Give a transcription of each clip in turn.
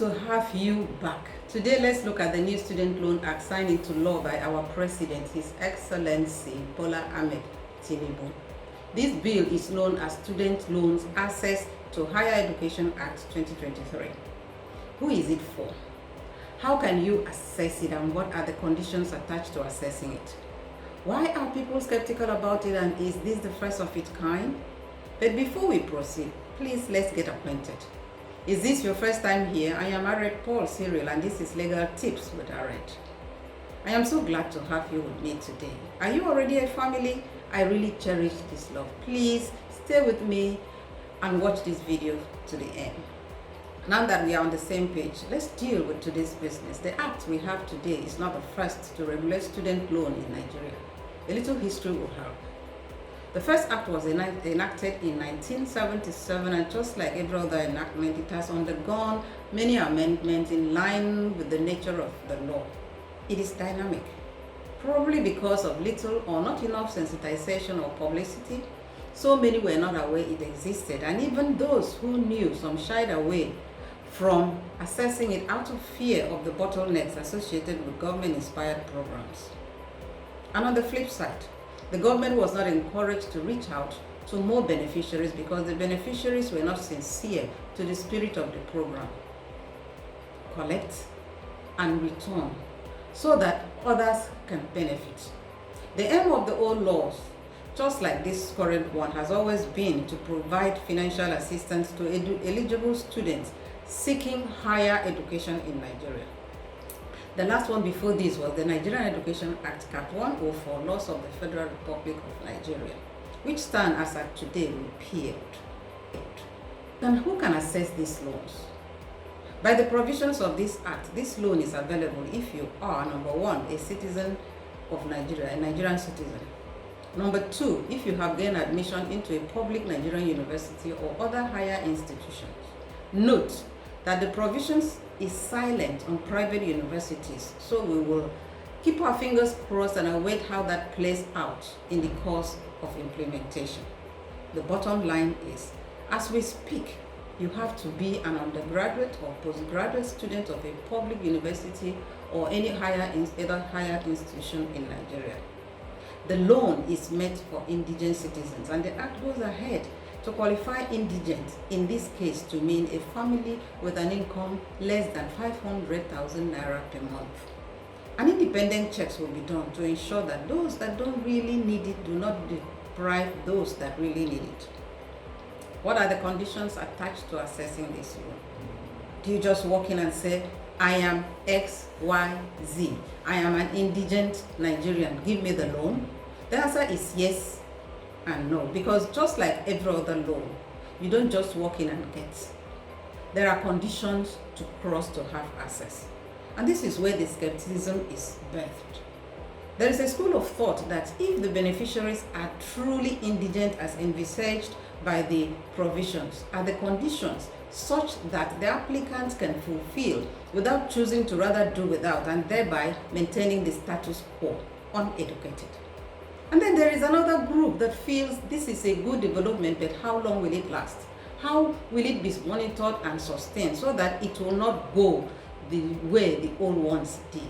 to have you back. Today, let's look at the new Student Loan Act signed into law by our President, His Excellency Bola Ahmed Tinubu. This bill is known as Student Loans Access to Higher Education Act 2023. Who is it for? How can you access it, and what are the conditions attached to accessing it? Why are people skeptical about it, and is this the first of its kind? But before we proceed, please let's get acquainted. Is this your first time here? I am Aret Cyril, and this is Legal Tips with Aret. I am so glad to have you with me today. Are you already a family? I really cherish this love. Please stay with me and watch this video to the end. Now that we are on the same page, let's deal with today's business. The act we have today is not the first to regulate student loan in Nigeria. A little history will help. The first act was enacted in 1977, and just like every other enactment, it has undergone many amendments in line with the nature of the law. It is dynamic, probably because of little or not enough sensitization or publicity. So many were not aware it existed, and even those who knew, some shied away from accessing it out of fear of the bottlenecks associated with government-inspired programs. And on the flip side, the government was not encouraged to reach out to more beneficiaries because the beneficiaries were not sincere to the spirit of the program. Collect and return so that others can benefit. The aim of the old laws, just like this current one, has always been to provide financial assistance to eligible students seeking higher education in Nigeria. The last one before this was the Nigerian Education Act Cap 104, Laws of the Federal Republic of Nigeria, which stand as at today repealed. And who can access these loans? By the provisions of this act, this loan is available if you are, number one, a citizen of Nigeria, a Nigerian citizen. Number two, if you have gained admission into a public Nigerian university or other higher institutions. Note that the provisions is silent on private universities, so we will keep our fingers crossed and await how that plays out in the course of implementation. The bottom line is, as we speak, you have to be an undergraduate or postgraduate student of a public university or any higher institution in Nigeria. The loan is meant for indigent citizens, and the act goes ahead to qualify indigent in this case to mean a family with an income less than 500,000 naira per month. And independent checks will be done to ensure that those that don't really need it do not deprive those that really need it. What are the conditions attached to accessing this loan? Do you just walk in and say, I am XYZ, I am an indigent Nigerian, give me the loan? The answer is yes and no, because just like every other loan, you don't just walk in and get. There are conditions to cross to have access. And this is where the skepticism is birthed. There is a school of thought that if the beneficiaries are truly indigent as envisaged by the provisions, are the conditions such that the applicants can fulfill without choosing to rather do without, and thereby maintaining the status quo, uneducated. And then there is another group that feels this is a good development, but how long will it last? How will it be monitored and sustained so that it will not go the way the old ones did?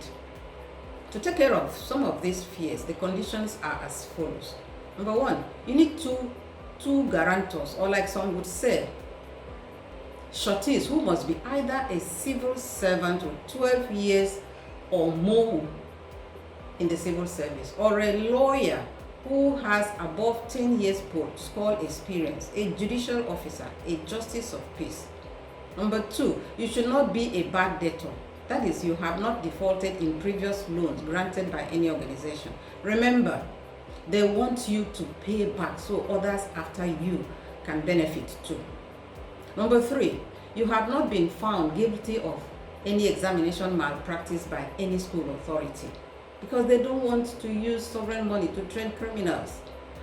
To take care of some of these fears, the conditions are as follows. Number one, you need two guarantors, or like some would say, sureties, who must be either a civil servant with 12 years or more in the civil service, or a lawyer who has above 10 years post-school experience, a judicial officer, a justice of peace. Number two, you should not be a bad debtor. That is, you have not defaulted in previous loans granted by any organization. Remember, they want you to pay back so others after you can benefit too. Number three, you have not been found guilty of any examination malpractice by any school authority, because they don't want to use sovereign money to train criminals.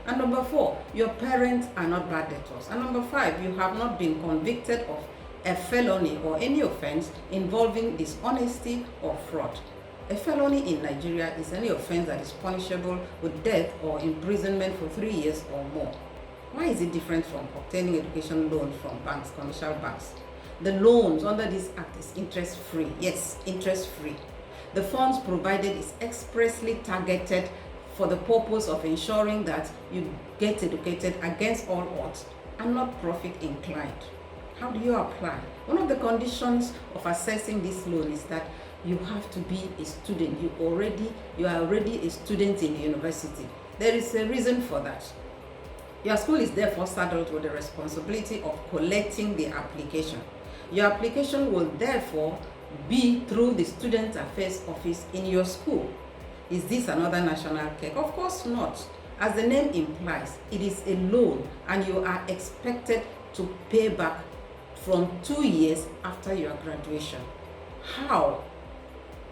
And number four, your parents are not bad debtors. And number five, you have not been convicted of a felony or any offense involving dishonesty or fraud. A felony in Nigeria is any offense that is punishable with death or imprisonment for 3 years or more. Why is it different from obtaining education loans from banks, commercial banks? the loans under this act is interest-free. Yes, interest-free. The funds provided is expressly targeted for the purpose of ensuring that you get educated against all odds and not profit inclined. How do you apply? One of the conditions of assessing this loan is that you have to be a student. You are already a student in the university. There is a reason for that. Your school is therefore saddled with the responsibility of collecting the application. Your application will therefore be through the Student Affairs Office in your school. Is this another national cake? Of course not. As the name implies, it is a loan and you are expected to pay back from 2 years after your graduation. How?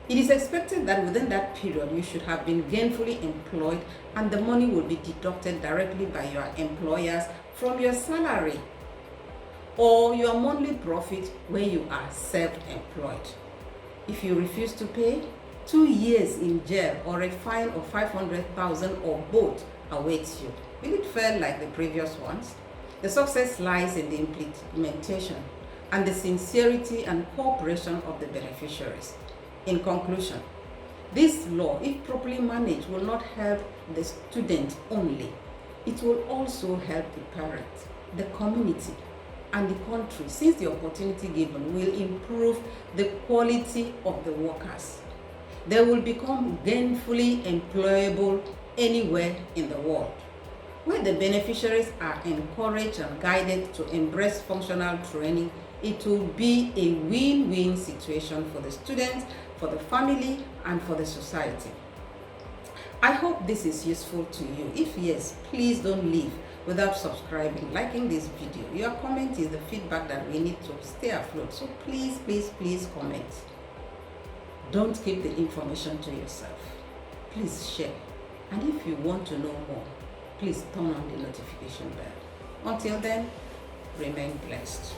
It is expected that within that period you should have been gainfully employed and the money will be deducted directly by your employers from your salary or your monthly profit when you are self-employed. If you refuse to pay, 2 years in jail or a fine of 500,000 or both awaits you. Will it fail like the previous ones? The success lies in the implementation and the sincerity and cooperation of the beneficiaries. In conclusion, this law, if properly managed, will not help the student only. It will also help the parents, the community, and the country, since the opportunity given will improve the quality of the workers. They will become gainfully employable anywhere in the world. Where the beneficiaries are encouraged and guided to embrace functional training, it will be a win-win situation for the students, for the family, and for the society. I hope this is useful to you. If yes, please don't leave without subscribing, liking this video. Your comment is the feedback that we need to stay afloat. So please, please, please comment. Don't keep the information to yourself. Please share. And if you want to know more, please turn on the notification bell. Until then, remain blessed.